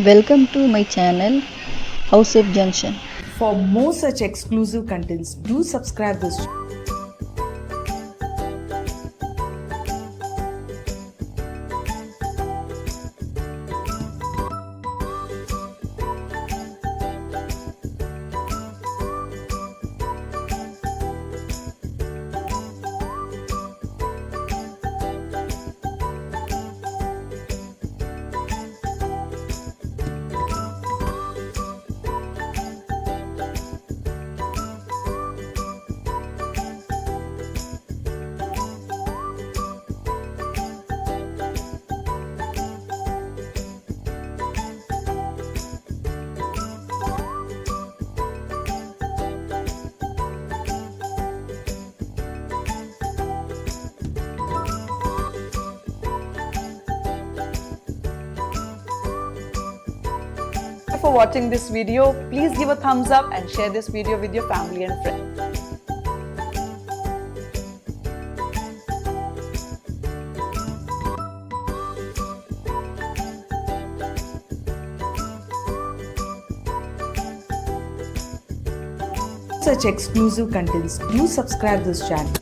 Welcome to my channel Housewife Junction. For more such exclusive contents, do subscribe this channel. For watching this video, please give a thumbs up and share this video with your family and friends. Such exclusive contents, do subscribe this channel.